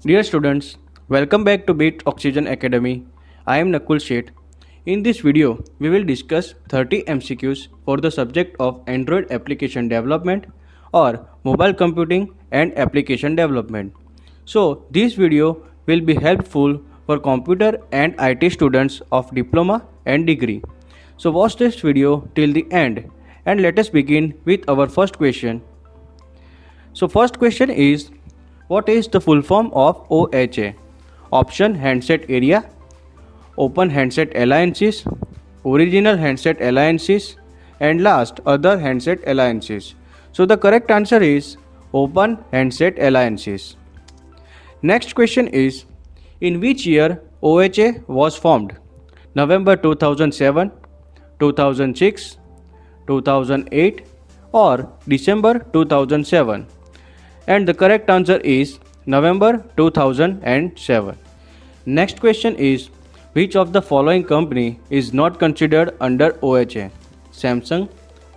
Dear students, welcome back to Beat Oxygen Academy. I am Nakul Sheth. In this video, we will discuss 30 MCQs for the subject of Android application development or mobile computing and application development. So, this video will be helpful for computer and IT students of diploma and degree. So, watch this video till the end and let us begin with our first question. So, first question is, what is the full form of OHA? Option: Handset Area, Open Handset Alliances, Original Handset Alliances, and last, Other Handset Alliances. So the correct answer is Open Handset Alliances. Next question is, in which year OHA was formed? November 2007, 2006, 2008, or December 2007? And the correct answer is November 2007. Next question is, which of the following company is not considered under OHA? Samsung,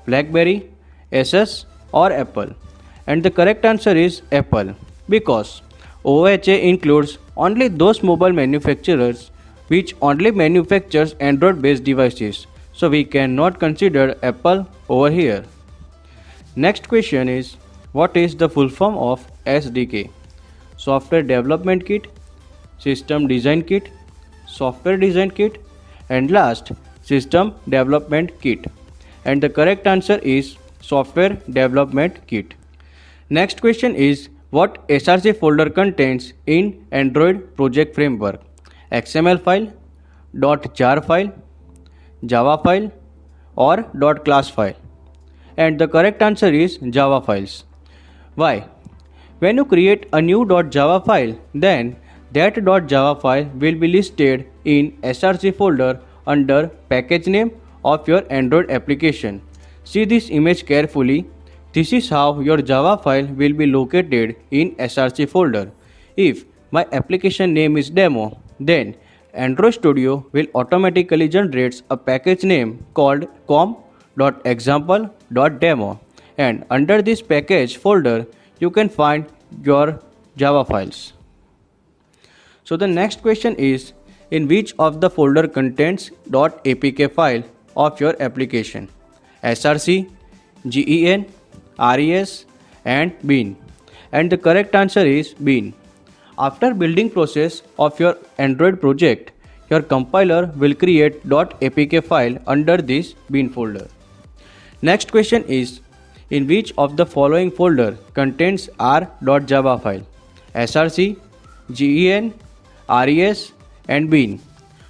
BlackBerry, Asus, or Apple? And the correct answer is Apple, because OHA includes only those mobile manufacturers which only manufactures Android based devices, so we cannot consider Apple over here. Next question is, what is the full form of SDK? Software Development Kit, System Design Kit, Software Design Kit, and last, System Development Kit. And the correct answer is Software Development Kit. Next question is, what SRC folder contains in Android Project Framework? XML file, .jar file, Java file, or .class file? And the correct answer is Java files. Why? When you create a new .java file, then that .java file will be listed in SRC folder under package name of your Android application. See this image carefully. This is how your Java file will be located in SRC folder. If my application name is demo, then Android Studio will automatically generate a package name called com.example.demo, and under this package folder you can find your Java files. So the next question is, in which of the folder contains .apk file of your application? SRC, GEN, RES, and Bean. And the correct answer is Bean. After building process of your Android project, your compiler will create .apk file under this Bean folder. Next question is, in which of the following folder contains r.java file? SRC, GEN, RES, and Bean.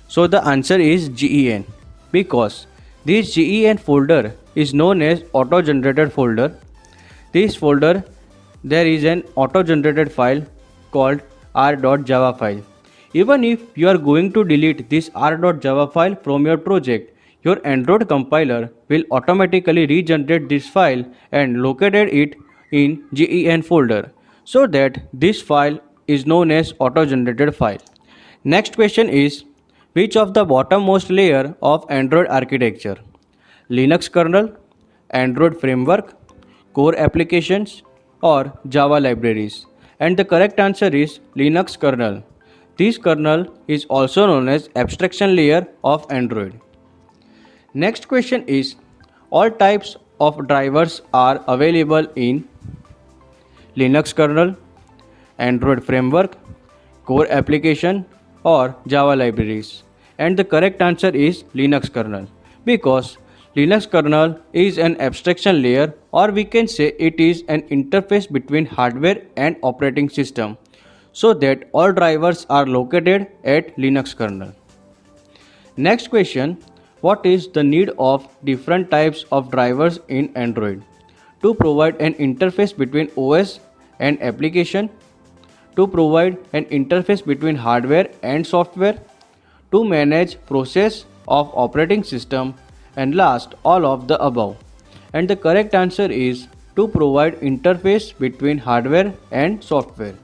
So the answer is GEN, because this GEN folder is known as auto-generated folder. This folder, there is an auto-generated file called r.java file. Even if you are going to delete this r.java file from your project, your Android compiler will automatically regenerate this file and located it in GEN folder, so that this file is known as auto-generated file. Next question is, which of the bottommost layer of Android architecture? Linux kernel, Android framework, core applications, or Java libraries? And the correct answer is Linux kernel. This kernel is also known as abstraction layer of Android. Next question is, all types of drivers are available in Linux kernel, Android framework, core application, or Java libraries? And the correct answer is Linux kernel, because Linux kernel is an abstraction layer, or we can say it is an interface between hardware and operating system, so that all drivers are located at Linux kernel. Next question, what is the need of different types of drivers in Android? To provide an interface between OS and application, to provide an interface between hardware and software, to manage process of operating system, and last, all of the above. And the correct answer is to provide interface between hardware and software.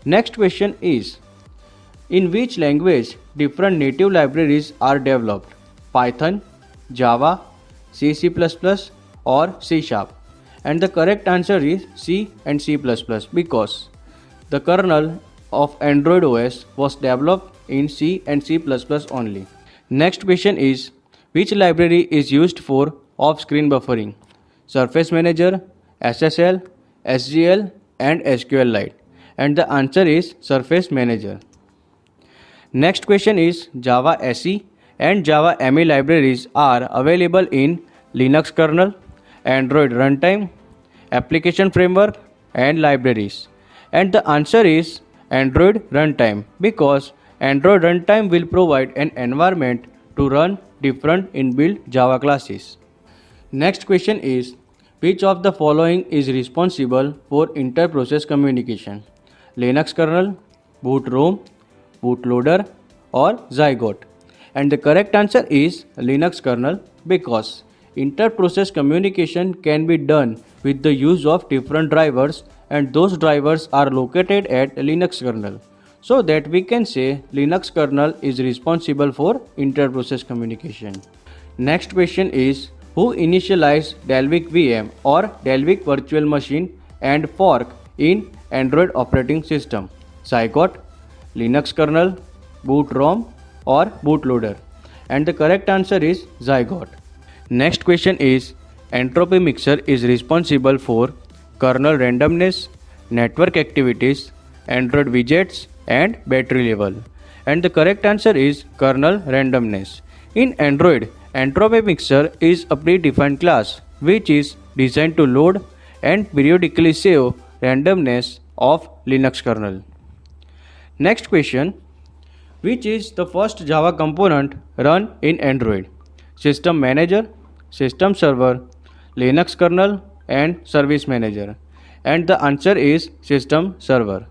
Next question is, in which language different native libraries are developed? Python, Java, C++, or C#? And the correct answer is C and C++, because the kernel of Android OS was developed in C and C++ only. Next question is, which library is used for off-screen buffering? Surface Manager, SSL, SGL and SQLite. And the answer is Surface Manager. Next question is, Java SE and Java ME libraries are available in Linux kernel, Android runtime, application framework and libraries. And the answer is Android runtime, because Android runtime will provide an environment to run different inbuilt Java classes. Next question is, which of the following is responsible for inter-process communication? Linux kernel, boot ROM, bootloader or Zygote? And the correct answer is Linux kernel, because inter-process communication can be done with the use of different drivers, and those drivers are located at Linux kernel. So that we can say Linux kernel is responsible for inter-process communication. Next question is, who initialized Dalvik VM or Dalvik Virtual Machine and fork in Android operating system? Zygote, Linux kernel, boot ROM or bootloader? And the correct answer is Zygote. Next question is, Entropy Mixer is responsible for kernel randomness, network activities, Android widgets and battery level. And the correct answer is kernel randomness. In Android, Entropy Mixer is a predefined class which is designed to load and periodically save randomness of Linux kernel. Next question, which is the first Java component run in Android? System Manager, System Server, Linux kernel and Service Manager? And the answer is System Server.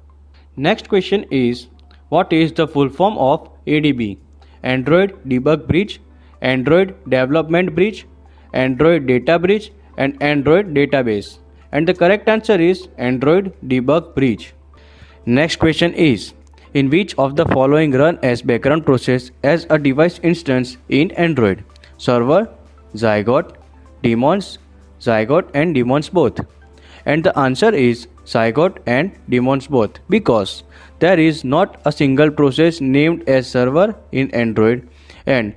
Next question is, what is the full form of ADB? Android Debug Bridge, Android Development Bridge, Android Data Bridge and Android Database? And the correct answer is Android Debug Bridge. Next question is, in which of the following run as background process as a device instance in Android? Server, Zygote, daemons, Zygote and daemons both? And the answer is Zygote and daemons both, because there is not a single process named as server in Android, and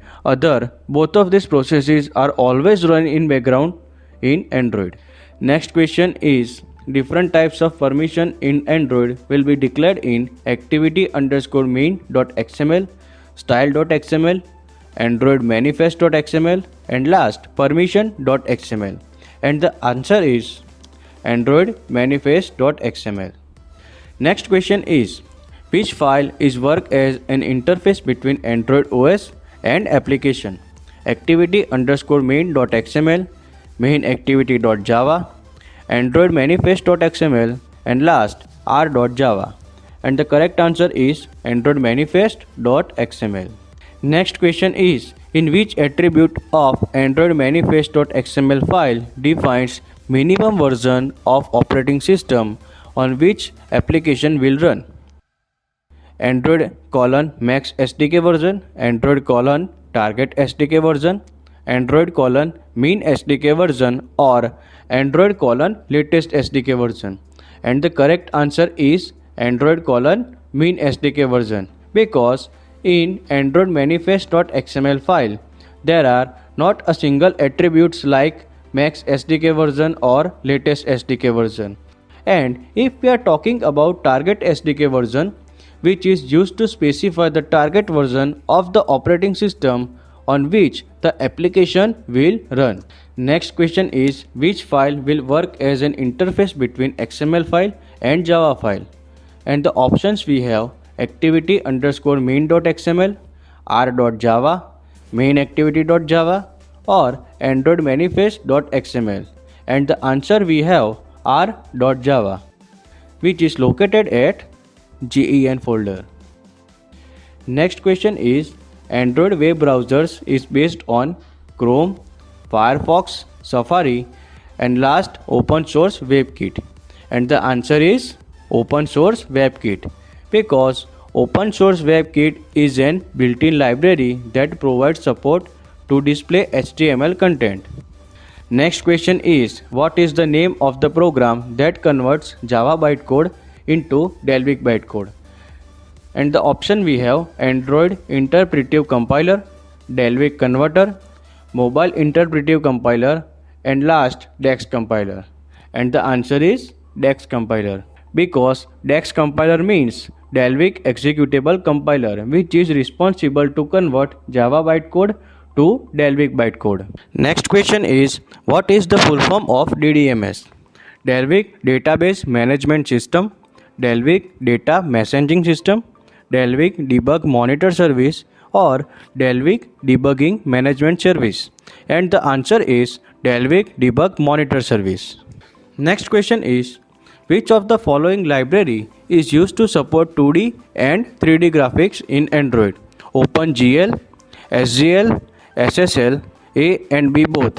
both of these processes are always run in background in Android. Next question is, different types of permission in Android will be declared in activity_main.xml, style.xml, Android manifest.xml and last permission.xml. And the answer is Android manifest.xml. Next question is, which file is work as an interface between Android OS and application? Activity_main.xml, mainActivity.java, Android manifest.xml and last r.java. And the correct answer is Android manifest.xml. Next question is, in which attribute of Android manifest.xml file defines minimum version of operating system on which application will run? Android: max SDK version, Android: target SDK version, Android: mean SDK version or Android: latest SDK version? And the correct answer is Android: mean SDK version, because in Android manifest.xml file there are not a single attributes like max SDK version or latest SDK version. And if we are talking about target SDK version, which is used to specify the target version of the operating system on which the application will run. Next question is, which file will work as an interface between XML file and Java file? And the options we have activity_main.xml, r.java, mainActivity.java or Android manifest.xml. And the answer we have r.java, which is located at GEN folder. Next question is, Android web browsers is based on Chrome, Firefox, Safari and last open source WebKit. And the answer is open source WebKit, because open source WebKit is an built-in library that provides support to display HTML content. Next question is, what is the name of the program that converts Java bytecode into Dalvik bytecode? And the option we have Android Interpretive Compiler, Dalvik Converter, Mobile Interpretive Compiler, and last Dex Compiler. And the answer is Dex Compiler, because Dex Compiler means Dalvik Executable Compiler, which is responsible to convert Java bytecode to Dalvik bytecode. Next question is, what is the full form of DDMS? Dalvik Database Management System, Dalvik Data Messaging System, Dalvik Debug Monitor Service, or Dalvik Debugging Management Service. And the answer is Dalvik Debug Monitor Service. Next question is, which of the following library is used to support 2D and 3D graphics in Android? OpenGL, SGL, SSL, A and B both.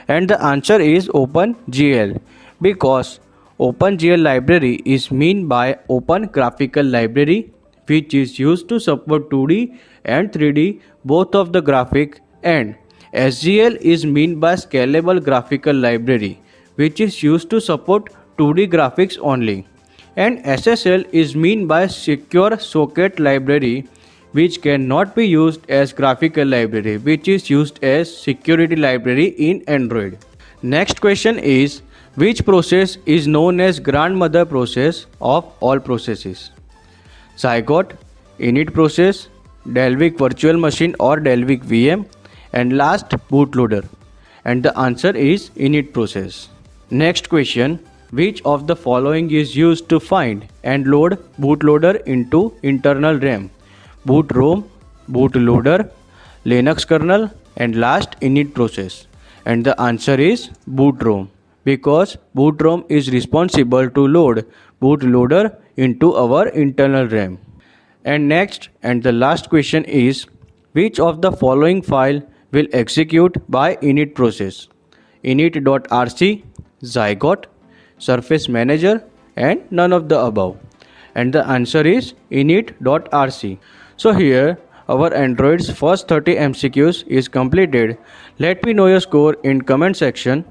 And the answer is OpenGL, because OpenGL library is meant by Open Graphical Library, which is used to support 2D and 3D both of the graphic, and SGL is meant by Scalable Graphical Library, which is used to support 2D graphics only, and SSL is meant by Secure Socket Library, which cannot be used as graphical library, which is used as security library in Android. Next question is, which process is known as grandmother process of all processes? Zygote, init process, Dalvik virtual machine or Dalvik VM, and last bootloader. And the answer is init process. Next question, which of the following is used to find and load bootloader into internal RAM? Boot ROM, bootloader, Linux kernel, and last init process. And the answer is boot ROM, because boot ROM is responsible to load bootloader into our internal RAM. And next and the last question is, which of the following file will execute by init process? Init.rc, Zygote, Surface Manager, and none of the above. And the answer is init.rc. So here our Android's first 30 MCQs is completed. Let me know your score in comment section.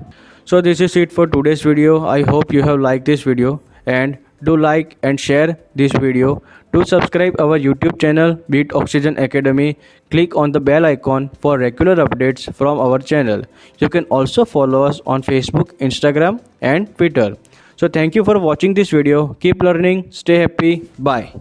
So this is it for today's video. I hope you have liked this video, and do like and share this video. Do subscribe our YouTube channel Beat Oxygen Academy. Click on the bell icon for regular updates from our channel. You can also follow us on Facebook, Instagram, and Twitter. So thank you for watching this video. Keep learning, stay happy, bye.